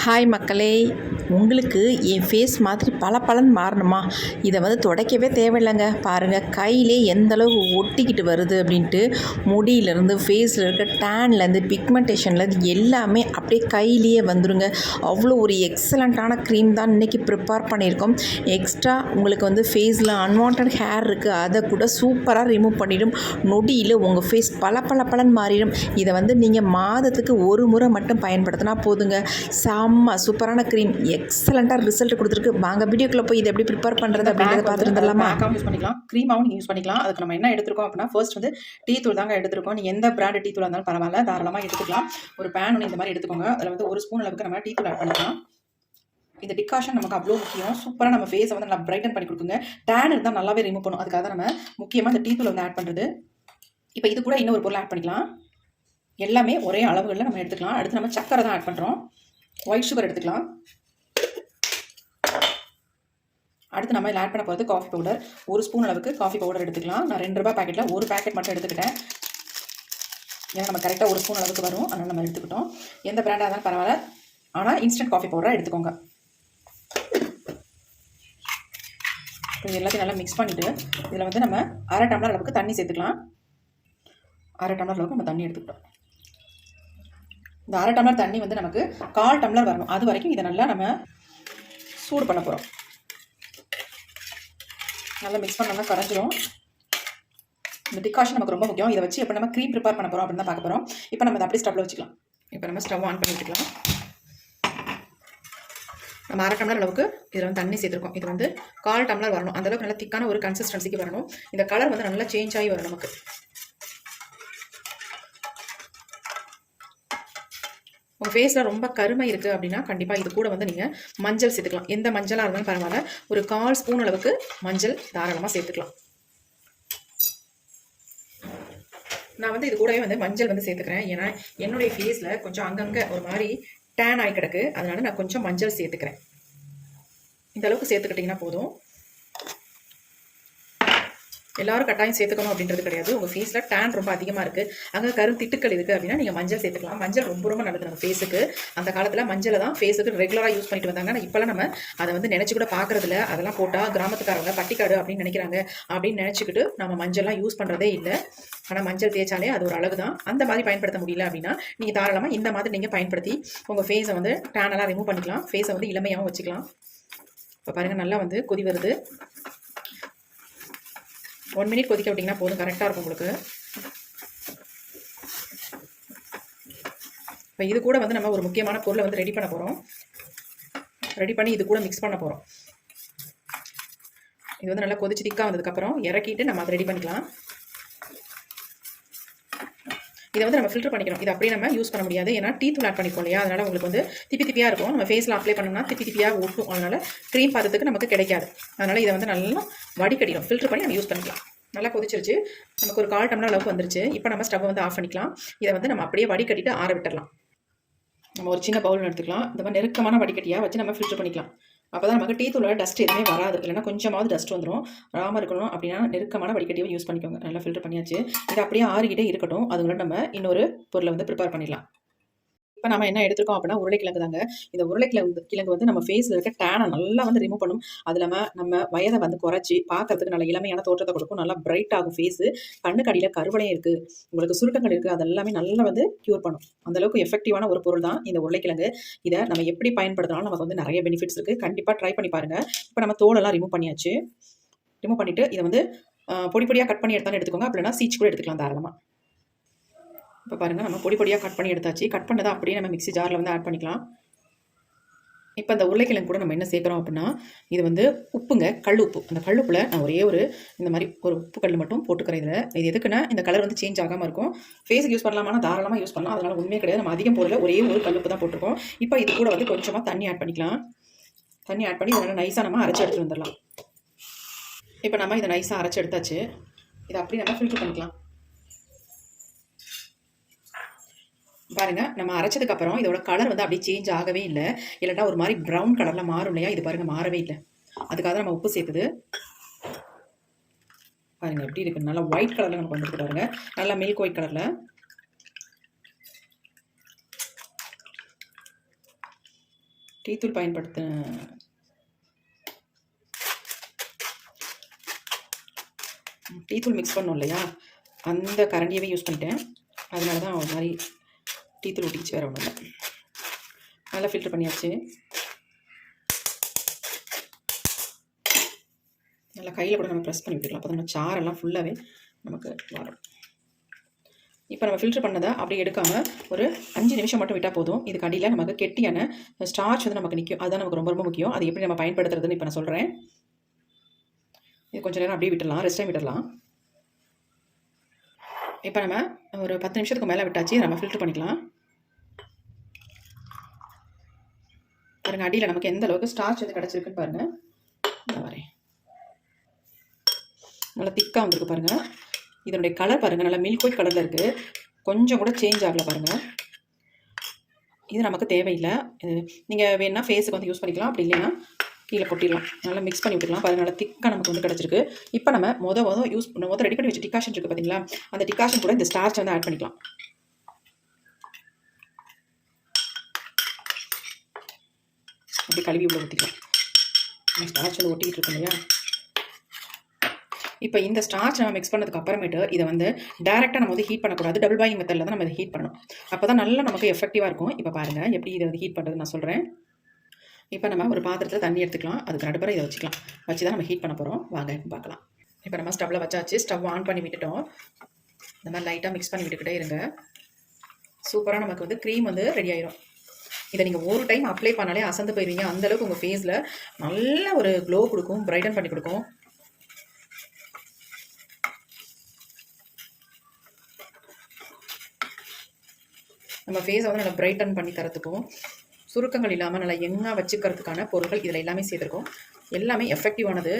Hi மக்களே, உங்களுக்கு என் face மாதிரி பளபளன்னு மாறணுமா? இதை வந்து துடைக்கவே தேவையில்லைங்க. பாருங்கள், கையிலே எந்தளவு ஒட்டிக்கிட்டு வருது அப்படின்ட்டு. முடியிலேருந்து, ஃபேஸில் இருக்க டேன்லேருந்து, பிக்மெண்டேஷன்லேருந்து எல்லாமே அப்படியே கையிலேயே வந்துடுங்க. அவ்வளோ ஒரு எக்ஸலண்ட்டான க்ரீம் தான் இன்றைக்கி ப்ரிப்பேர் பண்ணியிருக்கோம். எக்ஸ்ட்ரா உங்களுக்கு வந்து ஃபேஸில் அன்வான்ட் ஹேர் இருக்குது, அதை கூட சூப்பராக ரிமூவ் பண்ணிடும். நொடியில் உங்கள் ஃபேஸ் பளபளன்னு மாறிடும். இதை வந்து நீங்கள் மாதத்துக்கு ஒரு முறை மட்டும் பயன்படுத்தினா போதுங்க. செம்ம சூப்பரான க்ரீம், எக்ஸலண்ட்டாக ரிசல்ட் கொடுத்துருக்கு. வாங்க வீடியோக்குள்ளே போய் இதை எப்படி ப்ரிப்பேர் பண்ணுறது அப்படின்றத பார்த்துருந்துடலாமா? பேக்காகவும் யூஸ் பண்ணிக்கலாம், க்ரீமாகவும் நீங்கள் யூஸ் பண்ணிக்கலாம். அதுக்கு நம்ம என்ன எடுத்துருக்கோம் அப்படின்னா, ஃபர்ஸ்ட் வந்து டீ தூள் தாங்க எடுத்துருக்கோம். நீங்கள் எந்த பிராண்ட் டீ தூள் இருந்தாலும் பரவாயில்ல, தாராளமாக எடுத்துக்கலாம். ஒரு பேன் ஒன்று இந்த மாதிரி எடுத்துக்கோங்க. அதில் வந்து ஒரு ஸ்பூன் அளவுக்கு நம்ம டீ தூள் ஆட் பண்ணிக்கலாம். இந்த டிகாஷன் நமக்கு அவ்வளோ முக்கியம். சூப்பராக நம்ம ஃபேஸை வந்து நல்லா பிரைட்டன் பண்ணி கொடுக்குங்க. டேன் இருந்தால் நல்லாவே ரிமூவ் பண்ணும். அதுக்காக தான் நம்ம முக்கியமாக இந்த டீ தூள் வந்து ஆட் பண்ணுறது. இப்போ இது கூட இன்னொரு பொருள் ஆட் பண்ணிக்கலாம். எல்லாமே ஒரே அளவுகளில் நம்ம எடுத்துக்கலாம். அடுத்து நம்ம சக்கரை தான் ஆட் பண்ணுறோம். ஒயிட் சுகர் எடுத்துக்கலாம். அடுத்து நம்ம இதில் ஆட் பண்ண போகிறது காஃபி பவுடர். ஒரு ஸ்பூன் அளவுக்கு காஃபி பவுடர் எடுத்துக்கலாம். நான் 2 ரூபாய் பேக்கெட்டில் ஒரு பேக்கெட் மட்டும் எடுத்துக்கிட்டேன். ஏன்னா நம்ம கரெக்டாக ஒரு ஸ்பூன் அளவுக்கு வரும், அதனால் நம்ம எடுத்துக்கிட்டோம். எந்த பிராண்டாக இருந்தாலும் பரவாயில்ல, ஆனால் இன்ஸ்டன்ட் காஃபி பவுடராக எடுத்துக்கோங்க. இது எல்லாத்தையும் நல்லா மிக்ஸ் பண்ணிவிட்டு இதில் வந்து நம்ம 1/2 டம்ளர் அளவுக்கு தண்ணி சேர்த்துக்கலாம். 1/2 டம்ளர் அளவுக்கு நம்ம தண்ணி எடுத்துக்கிட்டோம். இந்த 1/2 டம்ளர் தண்ணி வந்து நமக்கு 1/4 டம்ளர் வரணும். அது வரைக்கும் இதை நல்லா நம்ம சூடு பண்ண போகிறோம். நல்லா மிக்ஸ் பண்ணோம்னா கரைஞ்சிரும். இந்த டிகாஷன் நமக்கு ரொம்ப முக்கியம். இதை வச்சு எப்போ நம்ம க்ரீம் ப்ரிப்பேர் பண்ண போகிறோம் அப்படின்னு தான் பார்க்க போகிறோம். இப்போ நம்ம அதை அப்படியே ஸ்டவ்வில் வச்சுக்கலாம். இப்போ நம்ம ஸ்டவ் ஆன் பண்ணி விட்டுக்கலாம். நம்ம 1/2 டம்ளர் அளவுக்கு இதில் வந்து தண்ணி சேர்த்துருக்கோம். இது வந்து 1/4 டம்ளர் வரணும். அந்தளவுக்கு நல்லா திக்கான ஒரு கன்சிஸ்டன்சிக்கு வரணும். இந்த கலர் வந்து நல்லா சேஞ்ச் ஆகி வரும் நமக்கு. உங்கள் ஃபேஸில் ரொம்ப கருமை இருக்குது அப்படின்னா கண்டிப்பாக இது கூட வந்து நீங்கள் மஞ்சள் சேர்த்துக்கலாம். எந்த மஞ்சளாக இருந்தாலும் பரவாயில்ல, ஒரு 1/4 ஸ்பூன் அளவுக்கு மஞ்சள் தாராளமாக சேர்த்துக்கலாம். நான் வந்து இது கூடவே வந்து மஞ்சள் வந்து சேர்த்துக்கிறேன். ஏன்னா என்னுடைய ஃபேஸில் கொஞ்சம் அங்கங்கே ஒரு மாதிரி டேன் ஆகி கிடக்கு, அதனால நான் கொஞ்சம் மஞ்சள் சேர்த்துக்கிறேன். இந்த அளவுக்கு சேர்த்துக்கிட்டிங்கன்னா போதும். எல்லாரும் கட்டாயம் சேர்த்துக்கணும் அப்படின்றது கிடையாது. உங்கள் ஃபேஸில் டேன் ரொம்ப அதிகமாக இருக்குது, அங்கே கருத்திட்டுக்கள் இருக்குது அப்படின்னா நீங்கள் மஞ்சள் சேர்த்துக்கலாம். மஞ்சள் ரொம்ப ரொம்ப நல்லது நம்ம ஃபேஸுக்கு. அந்த காலத்தில் மஞ்சளை தான் ஃபேஸுக்கு ரெகுலராக யூஸ் பண்ணிட்டு வந்தாங்க. ஆனால் இப்போலாம் நம்ம அதை வந்து நினச்சி கூட பார்க்குறதில்ல. அதெல்லாம் போட்டால் கிராமத்துக்காரங்க பட்டிக்காடு அப்படின்னு நினைக்கிறாங்க அப்படின்னு நினச்சிக்கிட்டு நம்ம மஞ்சள்லாம் யூஸ் பண்ணுறதே இல்லை. ஆனால் மஞ்சள் தேய்ச்சாலே அது ஒரு அழகு தான். அந்த மாதிரி பயன்படுத்த முடியல அப்படின்னா நீங்கள் தாராளமாக இந்த மாதிரி நீங்கள் பயன்படுத்தி உங்கள் ஃபேஸை வந்து டேனெல்லாம் ரிமூவ் பண்ணிக்கலாம். ஃபேஸை வந்து இளமையாகவும் வச்சுக்கலாம். இப்போ பாருங்கள், நல்லா வந்து கொதி வருது. 1 மினிட் கொதிக்க விட்டிங்கன்னா போதும், கரெக்டாக இருக்கும் உங்களுக்கு. இப்போ இது கூட வந்து நம்ம ஒரு முக்கியமான பொருளை வந்து ரெடி பண்ண போகிறோம். ரெடி பண்ணி இது கூட மிக்ஸ் பண்ண போகிறோம். இது வந்து நல்லா கொதிச்சு திக்காக வந்ததுக்கப்புறம் இறக்கிட்டு நம்ம அதை ரெடி பண்ணிக்கலாம். இதை வந்து நம்ம ஃபில்டர் பண்ணிக்கணும். இது அப்படியே நம்ம யூஸ் பண்ண முடியாது, ஏன்னா டீ தூள் ஆட் பண்ணிக்கோம் இல்லையா, அதனால் உங்களுக்கு வந்து திப்பியாக இருக்கும். நம்ம ஃபேஸில் அப்ளை பண்ணோம்னா திப்பியாக ஒட்டும். அதனால் க்ரீம் பதத்துக்கு நமக்கு கிடைக்காது. அதனால் இதை வந்து நல்லா வடிகட்டிடும். ஃபில்டர் பண்ணி நம்ம யூஸ் பண்ணிக்கலாம். நல்லா கொதிச்சிருச்சு, நமக்கு ஒரு 1/4 டம்ளர் அளவுக்கு வந்துருச்சு. இப்போ நம்ம ஸ்டவ் வந்து ஆஃப் பண்ணிக்கலாம். இதை வந்து நம்ம அப்படியே வடிகட்டிட்டு ஆற விட்டுடலாம். நம்ம ஒரு சின்ன பவுல் எடுத்துக்கலாம். இந்த மாதிரி நெருக்கமான வடிகட்டியாக வச்சு நம்ம ஃபில்டர் பண்ணிக்கலாம். அப்போ தான் நமக்கு டீ தூளோட டஸ்ட் எதுவுமே வராது. இல்லைன்னா கொஞ்சமாவது டஸ்ட் வந்துடும். வராமல் இருக்கணும் அப்படின்னா நெருக்கமான வடிகட்டியை யூஸ் பண்ணிக்கோங்க. நல்லா ஃபில்டர் பண்ணியாச்சு. இதை அப்படியே ஆறிக்கிட்டே இருக்கட்டும். அதுக்குள்ள நம்ம இன்னொரு பொருளை வந்து ப்ரிப்பேர் பண்ணிடலாம். இப்போ நம்ம என்ன எடுத்துருக்கோம் அப்படின்னா உருளைக்கிழங்கு தாங்க. இந்த உருளைக்கிழங்கு வந்து நம்ம ஃபேஸில் இருக்க டேனை நல்லா வந்து ரிமூவ் பண்ணும். அது இல்லாமல் நம்ம வயதை வந்து குறைச்சி பார்க்கறதுக்கு நல்ல இளமையான தோற்றத்தை கொடுக்கும். நல்லா பிரைட் ஆகும் ஃபேஸு. கண்ணுக்கு அடியில் கருவளையம் இருக்குது, உங்களுக்கு சுருக்கங்கள் இருக்குது, அதெல்லாமே நல்லா வந்து க்யூர் பண்ணும். அந்தளவுக்கு எஃபெக்டிவான ஒரு பொருள் தான் இந்த உருளைக்கிழங்கு. இதை நம்ம எப்படி பயன்படுத்தினாலும் நமக்கு வந்து நிறைய பெனிஃபிட்ஸ் இருக்குது. கண்டிப்பாக ட்ரை பண்ணி பாருங்கள். இப்போ நம்ம தோலெல்லாம் ரிமூவ் பண்ணியாச்சு. ரிமூவ் பண்ணிவிட்டு இதை வந்து பொடியாக கட் பண்ணி எடுத்தாலும் எடுத்துக்கோங்க. அப்படின்னா சீச்சு கூட எடுத்துக்கலாம் தாராளமாக. இப்போ பாருங்கள், நம்ம பொடியாக கட் பண்ணி எடுத்தாச்சு. கட் பண்ணதை அப்படியே நம்ம மிக்ஸி ஜாரில் வந்து ஆட் பண்ணிக்கலாம். இப்போ அந்த உருளைக்கிழங்கு கூட நம்ம என்ன சேர்க்குறோம் அப்படின்னா, இது வந்து உப்புங்க, கல் உப்பு. அந்த கல் உப்பில் நான் ஒரே ஒரு இந்த மாதிரி ஒரு உப்பு கல் மட்டும் போட்டுக்கிறேன். இதில் இது எதுக்குன்னா இந்த கலர் வந்து சேஞ்ச் ஆகாமல் இருக்கும். ஃபேஸுக்கு யூஸ் பண்ணலாமா, தாராளமாக யூஸ் பண்ணலாம். அதனால் உண்மையே கிடையாது, நம்ம அதிகம் போடல, ஒரே ஒரு கல் உப்பு தான் போட்டிருக்கோம். இப்போ இது கூட வந்து கொஞ்சமாக தண்ணி ஆட் பண்ணிக்கலாம். தண்ணி ஆட் பண்ணி இதனால் நைஸாக நம்ம அரைச்சி எடுத்துகிட்டு வந்துடலாம். இப்போ நம்ம இதை நைஸாக அரைச்சி எடுத்தாச்சு. இதை அப்படியே நம்ம ஃபில்டர் பண்ணிக்கலாம். பாருங்கள், நம்ம அரைச்சதுக்கப்புறம் இதோட கலர் வந்து அப்படியே சேஞ்ச் ஆகவே இல்லை. இல்லைன்னா ஒரு மாதிரி ப்ரௌன் கலரில் மாறும் இல்லையா, இது பாருங்கள் மாறவே இல்லை. அதுக்காக நம்ம உப்பு சேர்த்துது. பாருங்கள் எப்படி இருக்குது, நல்லா ஒயிட் கலரில் நமக்கு வந்துருக்கு பாருங்கள், நல்லா மில்க் ஒயிட் கலரில். டீத்தூள் பயன்படுத்த டீத்தூள் மிக்ஸ் பண்ணோம் இல்லையா, அந்த கரண்டியவே யூஸ் பண்ணிட்டேன். அதனால தான் ஒரு மாதிரி டீத்தூள் ஊட்டிச்சு, வேறு ஒன்றும் இல்லை. நல்லா ஃபில்டர் பண்ணியாச்சு. நல்லா கையில் கூட நம்ம ப்ரெஸ் பண்ணி விட்டுக்கலாம். அப்போ தான் சாரெல்லாம் ஃபுல்லாகவே நமக்கு வரும். இப்போ நம்ம ஃபில்டர் பண்ணதை அப்படியே எடுக்காமல் ஒரு 5 நிமிஷம் மட்டும் விட்டால் போதும். இதுக்கு அடியில் நமக்கு கெட்டியான ஸ்டார்ச் வந்து நமக்கு நிற்கும். அதுதான் நமக்கு ரொம்ப ரொம்ப முக்கியம். அது எப்படி நம்ம பயன்படுத்துறதுன்னு இப்போ நான் சொல்கிறேன். இது கொஞ்சம் நேரம் அப்படியே விட்டுடலாம், ரெஸ்ட் டைம் விட்டுடலாம். இப்போ நம்ம ஒரு 10 நிமிஷத்துக்கு மேலே விட்டாச்சு. நம்ம ஃபில்டர் பண்ணிக்கலாம். பாருங்கள், அடியில் நமக்கு எந்த அளவுக்கு ஸ்டார்ச் வந்து கிடச்சிருக்குன்னு பாருங்கள். இந்த வரேன், நல்லா திக்காக வந்துருக்கு பாருங்கள். இதனுடைய கலர் பாருங்கள், நல்லா மில்க் ஒயிட் கலரில் இருக்குது. கொஞ்சம் கூட சேஞ்ச் ஆகலை பாருங்கள். இது நமக்கு தேவையில்லை. நீங்கள் வேணுன்னா ஃபேஸுக்கு வந்து யூஸ் பண்ணிக்கலாம், அப்படி இல்லைன்னா கீழே கொட்டிடலாம். நல்லா மிக்ஸ் பண்ணி விட்டுக்கலாம். பாருங்கள், நல்லா திக்காக நமக்கு வந்து கிடச்சிருக்கு. இப்போ நம்ம மொதல் ரெடி பண்ணி வச்ச டிகாஷன் இருக்குது பார்த்தீங்களா, அந்த டிகாஷன் கூட இந்த ஸ்டார்ச் வந்து ஆட் பண்ணிக்கலாம். அப்படி கழுவி உள்ள ஊற்றிக்கலாம். ஸ்டார்ச் வந்து ஒட்டிக்கிட்டு இருக்கு இல்லையா. இப்போ இந்த ஸ்டார்ச் நம்ம மிக்ஸ் பண்ணதுக்கு அப்புறமேட்டு இதை வந்து டேரெக்டாக நம்ம வந்து ஹீட் பண்ணக்கூடாது. டபுள் பாயிலிங் மெத்தடில் தான் நம்ம இதை ஹீட் பண்ணணும். அப்போ தான் நல்லா நமக்கு எஃபெக்டிவாக இருக்கும். இப்போ பாருங்கள் எப்படி இதை வந்து ஹீட் பண்ணுறது நான் சொல்கிறேன். இப்போ நம்ம ஒரு பாத்திரத்தில் தண்ணி எடுத்துக்கலாம். அதுக்கு நடுப்புற இதை வச்சுக்கலாம். வச்சு தான் நம்ம ஹீட் பண்ண போகிறோம். வாங்க பார்க்கலாம். இப்போ நம்ம ஸ்டவ்வில் வச்சாச்சு. ஸ்டவ் ஆன் பண்ணி விட்டுட்டோம். இந்த மாதிரி லைட்டாக மிக்ஸ் பண்ணி விட்டுக்கிட்டே இருங்க. சூப்பராக நமக்கு வந்து க்ரீம் வந்து ரெடி ஆயிரும். இதை நீங்கள் ஒரு டைம் அப்ளை பண்ணாலே அசந்து போயிடுவீங்க. அந்தளவுக்கு உங்கள் ஃபேஸில் நல்ல ஒரு க்ளோ கொடுக்கும், பிரைட்டன் பண்ணி கொடுக்கும். நம்ம ஃபேஸை வந்து நல்லா பிரைட்டன் பண்ணி தரத்துக்கும், சுருக்கங்கள் இல்லாமல் நல்லா எங்காக வச்சுக்கிறதுக்கான பொருட்கள் இதில் எல்லாமே சேர்த்துருக்கோம். எல்லாமே எஃபெக்டிவானது.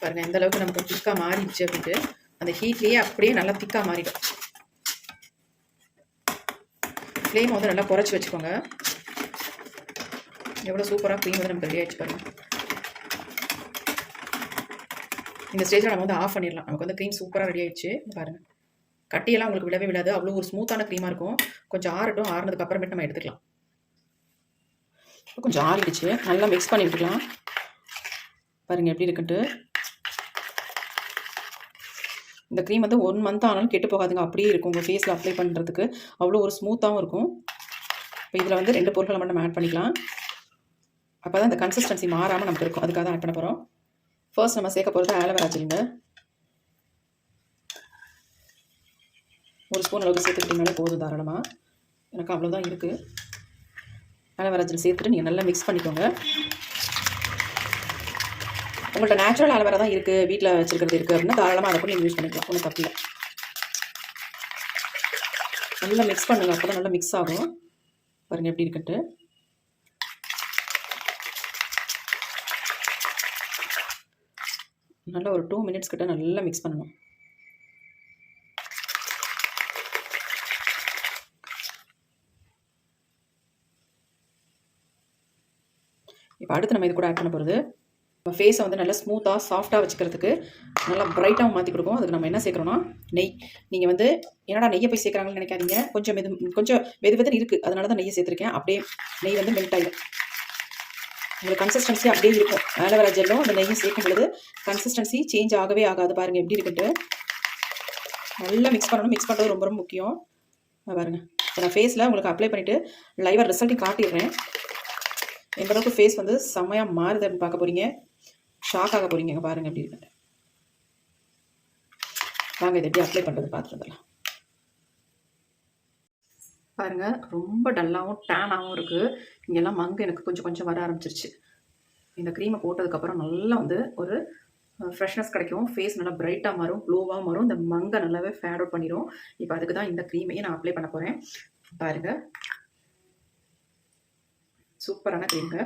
பாருங்கள் எந்த அளவுக்கு நமக்கு திக்காக மாறிடுச்சு அப்படின்ட்டு. அந்த ஹீட்லேயே அப்படியே நல்லா திக்காக மாறிடும். ஃப்ளேம் வந்து நல்லா குறைச்சி வச்சுக்கோங்க. எவ்வளோ சூப்பராக க்ரீம் வந்து நமக்கு ரெடி ஆகிடுச்சு பாருங்கள். இந்த ஸ்டேஜில் நம்ம வந்து ஆஃப் பண்ணிடலாம். நமக்கு வந்து க்ரீம் சூப்பராக ரெடி ஆகிடுச்சு பாருங்கள். கட்டியெல்லாம் உங்களுக்கு விடவே விடாது. அவ்வளோ ஒரு ஸ்மூத்தான க்ரீமாக இருக்கும். கொஞ்சம் ஆறட்டும். ஆறுனதுக்கு அப்புறமேட்டு நம்ம எடுத்துக்கலாம். கொஞ்சம் ஆறிடுச்சு. நல்லா மிக்ஸ் பண்ணி விட்டுக்கலாம். பாருங்கள் எப்படி இருக்குன்ட்டு. இந்த க்ரீம் வந்து 1 மந்த் ஆனாலும் கெட்டு போகாதுங்க. அப்படியே இருக்கும். உங்கள் ஃபேஸில் அப்ளை பண்ணுறதுக்கு அவ்வளோ ஒரு ஸ்மூத்தாகவும் இருக்கும். இப்போ இதில் வந்து 2 பொருட்களை மட்டும் நம்ம ஆட் பண்ணிக்கலாம். அப்போ தான் இந்த கன்சிஸ்டன்சி மாறாமல் நமக்கு இருக்கும். அதுக்காக தான் ஆட் பண்ண போகிறோம். ஃபர்ஸ்ட் நம்ம சேர்க்க போகிறது ஆலோவேரா ஜெல்லுங்க. 1 ஸ்பூன் அளவுக்கு சேர்த்துக்கிட்டிங்கனாலே போதும் தாராளமாக. எனக்கு அவ்வளோதான் இருக்குது. ஆலோவேரா ஜெல் சேர்த்துட்டு நீங்கள் நல்லா மிக்ஸ் பண்ணிக்கோங்க. உங்கள்கிட்ட நேச்சுரல் ஆலோவேரா தான் இருக்குது, வீட்டில் வச்சுருக்கிறது இருக்குது அப்படின்னா தாராளமாக அதை கூட நீங்கள் யூஸ் பண்ணிக்கலாம். ஒன்றும் தப்பு இல்லை. நல்லா மிக்ஸ் பண்ணுங்கள். அப்போ தான் நல்லா மிக்ஸ் ஆகும். பாருங்கள் எப்படி இருக்குன்ட்டு. நல்லா ஒரு 2 மினிட்ஸ் கிட்ட நல்லா மிக்ஸ் பண்ணணும். இப்போ அடுத்து நம்ம இது கூட ஆட் பண்ண போகிறது, நம்ம ஃபேஸை வந்து நல்லா ஸ்மூத்தாக சாஃப்டாக வச்சுக்கிறதுக்கு நல்லா பிரைட்டாகவும் மாற்றி கொடுக்கும். அதுக்கு நம்ம என்ன சேர்க்குறோன்னா நெய். நீங்கள் வந்து என்னடா நெய்யை போய் சேர்க்குறாங்கன்னு நினைக்காதீங்க. கொஞ்சம் வெது இருக்குது, அதனால தான் நெய்யை சேர்த்துருக்கேன். அப்படியே நெய் வந்து மெல்ட் ஆகிடும். உங்களுக்கு கன்சிஸ்டன்சி அப்படியே இருக்கும். ஆலோவேரா ஜெல்லும் அந்த நெய்யும் சேர்க்கும் பொழுது கன்சிஸ்டன்சி சேஞ்ச் ஆகவே ஆகாது. பாருங்கள் எப்படி இருக்குன்ட்டு. நல்லா மிக்ஸ் பண்ணணும். மிக்ஸ் பண்ணுறது ரொம்ப ரொம்ப முக்கியம். பாருங்கள், இப்போ நான் ஃபேஸில் உங்களுக்கு அப்ளை பண்ணிவிட்டு லைவாக ரிசல்ட்டையும் காட்டிடுறேன். எந்த அளவுக்கு ஃபேஸ் வந்து செம்மையாக மாறுது அப்படின்னு பார்க்க போகிறீங்க. ஷாக் ஆக போகிறீங்க. பாருங்கள் எப்படி இருக்குன்ட்டு. வாங்க இதை எப்படி அப்ளை பண்ணுறது பார்த்துட்டு வந்துடலாம். பாருங்கள், ரொம்ப டல்லாகவும் டேனாகவும் இருக்குது. இங்கெல்லாம் மங்கு எனக்கு கொஞ்சம் வர ஆரம்பிச்சிருச்சு. இந்த க்ரீமை போட்டதுக்கப்புறம் நல்லா வந்து ஒரு ஃப்ரெஷ்னஸ் கிடைக்கும். ஃபேஸ் நல்லா பிரைட்டாக மாறும், க்ளோவாக மாறும். இந்த மங்கை நல்லாவே ஃபேட் அவுட் பண்ணிடும். இப்போ அதுக்கு தான் இந்த க்ரீமையே நான் அப்ளை பண்ண போகிறேன். பாருங்கள், சூப்பரான க்ரீம்ங்க.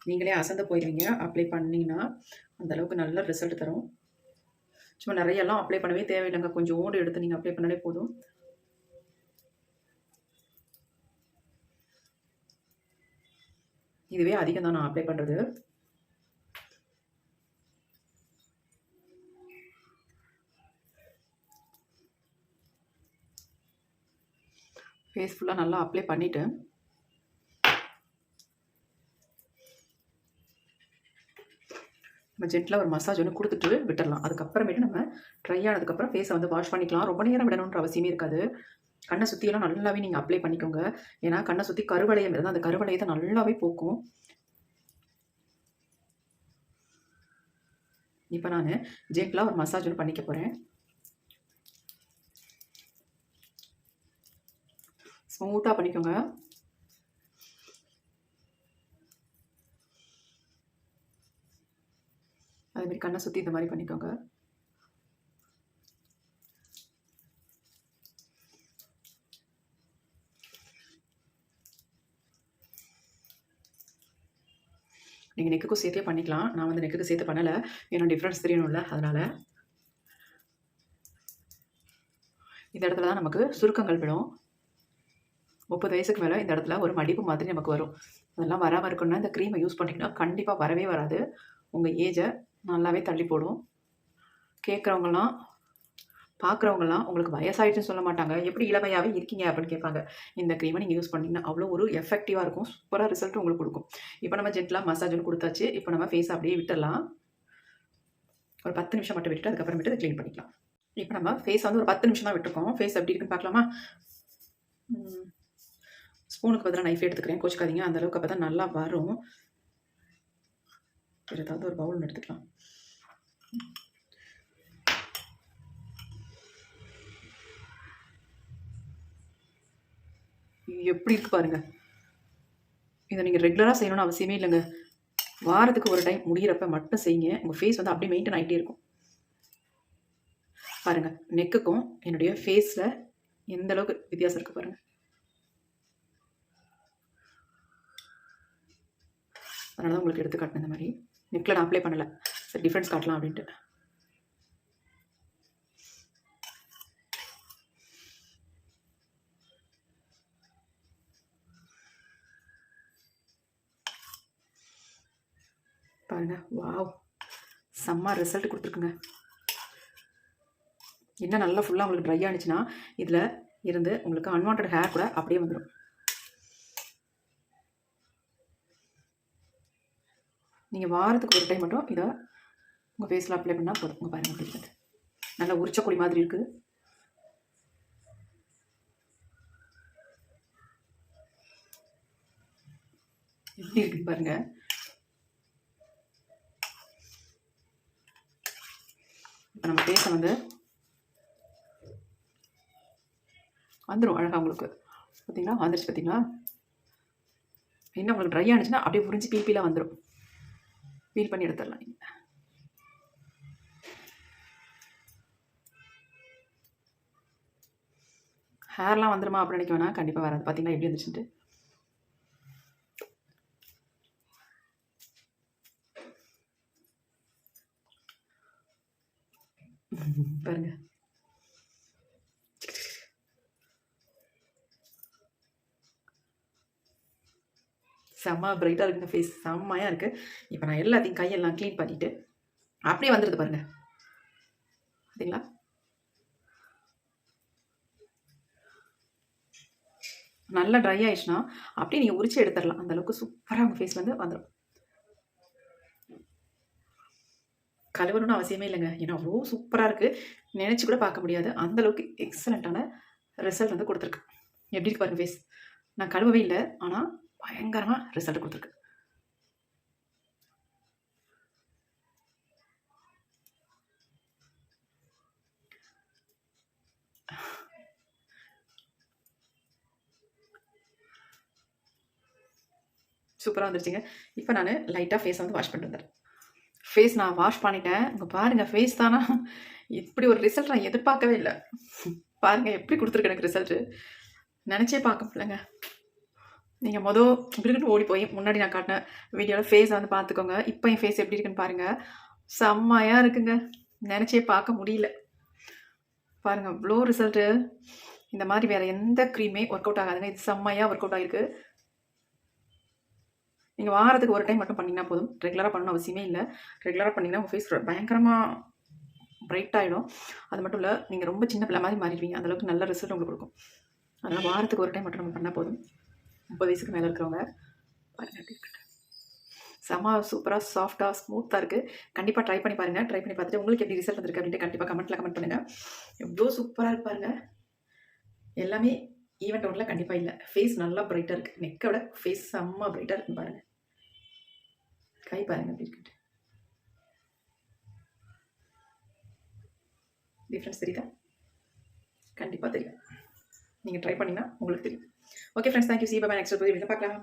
நீங்களே அசந்து போயிடுவீங்க அப்ளை பண்ணிங்கன்னா. அந்தளவுக்கு நல்ல ரிசல்ட் தரும். சும்மா நிறையெல்லாம் அப்ளை பண்ணவே தேவையில்லைங்க. கொஞ்சோண்டு எடுத்து நீங்கள் அப்ளை பண்ணாலே போதும். இதுவே அதிகம் தான் நான் அப்ளை பண்ணுறது. ஃபேஸ் ஃபுல்லாக நல்லா அப்ளை பண்ணிவிட்டு நம்ம ஜென்டிலாக ஒரு மசாஜ் ஒன்று கொடுத்துட்டு விட்டுடலாம். அதுக்கப்புறமேட்டு நம்ம ட்ரை ஆனதுக்கப்புறம் ஃபேஸை வந்து வாஷ் பண்ணிக்கலாம். ரொம்ப நேரம் விடணுன்ற அவசியமே இருக்காது. கண்ணை சுற்றியெல்லாம் நல்லாவே நீங்கள் அப்ளை பண்ணிக்கோங்க. ஏன்னா கண்ணை சுற்றி கருவளையம் இருந்தால் அந்த கருவளையத்தை நல்லாவே போக்கும். இப்போ நான் ஜென்டிலாக ஒரு மசாஜ் ஒன்று பண்ணிக்க போகிறேன். ஸ்மூத்தாக பண்ணிக்கோங்க. அதேமாதிரி கண்ணை சுற்றி இந்த மாதிரி பண்ணிக்கோங்க. நீங்கள் நெக்குக்கும் சேர்த்தே பண்ணிக்கலாம். நான் வந்து நெக்குக்கு சேர்த்து பண்ணலை, ஏன்னா டிஃப்ரென்ஸ் தெரியணும்ல, அதனால். இந்த இடத்துல தான் நமக்கு சுருக்கங்கள் விடும். 30 வயசுக்கு மேலே இந்த இடத்துல ஒரு மடிப்பு மாதிரி நமக்கு வரும். அதெல்லாம் வராமல் இருக்கணும்னா இந்த க்ரீமை யூஸ் பண்ணிங்கன்னா கண்டிப்பாக வரவே வராது. உங்கள் ஏஜை நல்லாவே தள்ளி போடும். கேட்குறவங்கலாம் பார்க்குறவங்கலாம் உங்களுக்கு வயசாகிடுச்சுன்னு சொல்ல மாட்டாங்க, எப்படி இளமையாகவே இருக்கீங்க அப்படின்னு கேட்பாங்க. இந்த க்ரீமை நீங்கள் யூஸ் பண்ணிங்கன்னா அவ்வளோ ஒரு எஃபெக்டிவாக இருக்கும். சூப்பராக ரிசல்ட் உங்களுக்கு கொடுக்கும். இப்போ நம்ம ஜென்டிலாக மசாஜ் ஒன்று கொடுத்தாச்சு. இப்போ நம்ம ஃபேஸ் அப்படியே விட்டுடலாம். ஒரு 10 நிமிஷம் மட்டும் விட்டுட்டு அதுக்கப்புறமேட்டு அதை க்ளீன் பண்ணிக்கலாம். இப்போ நம்ம ஃபேஸ் வந்து ஒரு 10 நிமிஷம் தான் விட்டுருக்கோம். ஃபேஸ் எப்படி இருக்குன்னு பார்க்கலாமா? ஸ்பூனுக்கு பதிலாக நைஃப் எடுத்துக்கிறேன், கோச்சிக்காதீங்க. அந்தளவுக்கு அப்போ தான் நல்லா வரும். ஏதாவது ஒரு பவுல் எடுத்துக்கலாம். எப்படி இருக்கு பாருங்க. இதை நீங்கள் ரெகுலராக செய்யணும்னு அவசியமே இல்லைங்க. வாரத்துக்கு ஒரு டைம் முடிகிறப்ப மட்டும் செய்யுங்க. உங்கள் ஃபேஸ் வந்து அப்படியே மெயின்டைன் ஆகிட்டே இருக்கும். பாருங்கள், நெக்குக்கும் என்னுடைய ஃபேஸில் எந்த அளவுக்கு வித்தியாசம் இருக்குது பாருங்கள். அதனால தான் உங்களுக்கு எடுத்து காட்டினேன். இந்த மாதிரி நெக்கில் நான் அப்ளை பண்ணலை, சரி டிஃப்ரென்ஸ் காட்டலாம் அப்படின்ட்டு. பாருங்க, வாவ், செம்ம ரிசல்ட் கொடுத்துருக்குங்க. இன்னும் நல்லா ஃபுல்லாக உங்களுக்கு ட்ரை ஆனிச்சுன்னா இதில் இருந்து உங்களுக்கு அன்வான்ட் ஹேர் கூட அப்படியே வந்துடும். நீங்கள் வாரத்துக்கு ஒரு டைம் மட்டும் இதை உங்கள் ஃபேஸில் அப்ளை பண்ணால் போதும். உங்கள் பாருங்கள் அப்படி இருக்குது. நல்லா உரிச்சக்குழி மாதிரி இருக்குது. எப்படி இருக்குன்னு பாருங்கள். இப்போ நம்ம ஃபேஸை வந்து வந்துடும் அழகாக உங்களுக்கு. பார்த்தீங்களா, வந்துருச்சு பார்த்தீங்களா? இன்னும் உங்களுக்கு ட்ரை ஆனிச்சுன்னா அப்படியே உறிஞ்சி பீலாக வந்துடும். பீல் பண்ணி எடுத்துடலாம். நீங்கள் ஹேர்லாம் வந்துடுமா அப்படின்னு நினைக்க வேணாம், கண்டிப்பாக வராது. பார்த்தீங்கன்னா எப்படி வந்துச்சுட்டு. பாருங்க, செம்ம பிரைட்டாக இருக்குங்க. ஃபேஸ் செம்மையாக இருக்குது. இப்போ நான் எல்லாத்தையும் கையெல்லாம் க்ளீன் பண்ணிவிட்டு அப்படியே வந்துடுது பாருங்கள். பார்த்தீங்களா? நல்லா ட்ரை ஆயிடுச்சுன்னா அப்படியே நீங்கள் உரிச்சு எடுத்துடலாம். அந்தளவுக்கு சூப்பராக உங்கள் ஃபேஸ் வந்து வந்துடும். கழுவணும்னு அவசியமே இல்லைங்க, ஏன்னா அவ்வளோ சூப்பராக இருக்குது. நினச்சி கூட பார்க்க முடியாது, அந்தளவுக்கு எக்ஸலண்ட்டான ரிசல்ட் வந்து கொடுத்துருக்கு. எப்படி இருக்கு பாருங்கள் ஃபேஸ். நான் கழுவவே இல்லை, ஆனால் பயங்கரமாக ரிசல்ட் கொடுத்துருக்கு. சூப்பராக வந்துருச்சுங்க. இப்போ நான் லைட்டாக ஃபேஸ் வந்து வாஷ் பண்ணிட்டு வந்துடுறேன். ஃபேஸ் நான் வாஷ் பண்ணிட்டேன். இங்கே பாருங்கள், ஃபேஸ் தானா இப்படி ஒரு ரிசல்ட் நான் எதிர்பார்க்கவே இல்லை. பாருங்கள் எப்படி கொடுத்துருக்கு எனக்கு ரிசல்ட்டு. நினச்சே பார்க்க முடியலங்க. நீங்கள் இப்படின்னு ஓடி போய் முன்னாடி நான் காட்டின வீடியோவில் ஃபேஸை வந்து பார்த்துக்கோங்க. இப்போ என் ஃபேஸ் எப்படி இருக்குன்னு பாருங்கள். செம்மையாக இருக்குங்க, நினச்சே பார்க்க முடியல. பாருங்கள், இவ்வளோ ரிசல்ட்டு. இந்த மாதிரி வேறு எந்த க்ரீமே ஒர்க் அவுட் ஆகாதுங்க. இது செம்மையாக ஒர்க் அவுட் ஆகிருக்கு. நீங்கள் வாரத்துக்கு ஒரு டைம் மட்டும் பண்ணிங்கன்னா போதும். ரெகுலராக பண்ணணும் அவசியமே இல்லை. ரெகுலராக பண்ணிங்கன்னா உங்கள் ஃபேஸ் பயங்கரமாக பிரைட் ஆகிடும். அது மட்டும் இல்லை, நீங்கள் ரொம்ப சின்ன பிள்ளை மாதிரி மாறிடுவீங்க. அந்தளவுக்கு நல்ல ரிசல்ட் உங்களுக்கு கொடுக்கும். அதனால் வாரத்துக்கு ஒரு டைம் மட்டும் நம்ம பண்ணால் போதும். 30 வயசுக்கு மேலே இருக்கிறவங்க பாருங்கள் எப்படி இருக்கு. செம்ம சூப்பராக சாஃப்டாக ஸ்மூத்தாக இருக்குது. கண்டிப்பாக ட்ரை பண்ணி பாருங்கள். ட்ரை பண்ணி பார்த்துட்டு உங்களுக்கு எப்படி ரிசல்ட் வந்திருக்கு அப்படின்ட்டு கண்டிப்பாக கமெண்ட் பண்ணுங்கள். எவ்வளோ சூப்பராக இருக்கு பாருங்கள். எல்லாமே ஈவன் டோனில் கண்டிப்பாக இல்லை. ஃபேஸ் நல்லா பிரைட்டாக இருக்குது. நெக்கை விட ஃபேஸ் செம்ம பிரைட்டாக இருக்குன்னு பாருங்கள். கை பாருங்கள் எப்படி இருக்குட்டு. டிஃப்ரென்ஸ் தெரியுதா? கண்டிப்பாக தெரியும். நீங்கள் ட்ரை பண்ணிங்கன்னா உங்களுக்கு தெரியும். Okay friends, thank you. See bye next video பார்க்கலாம்.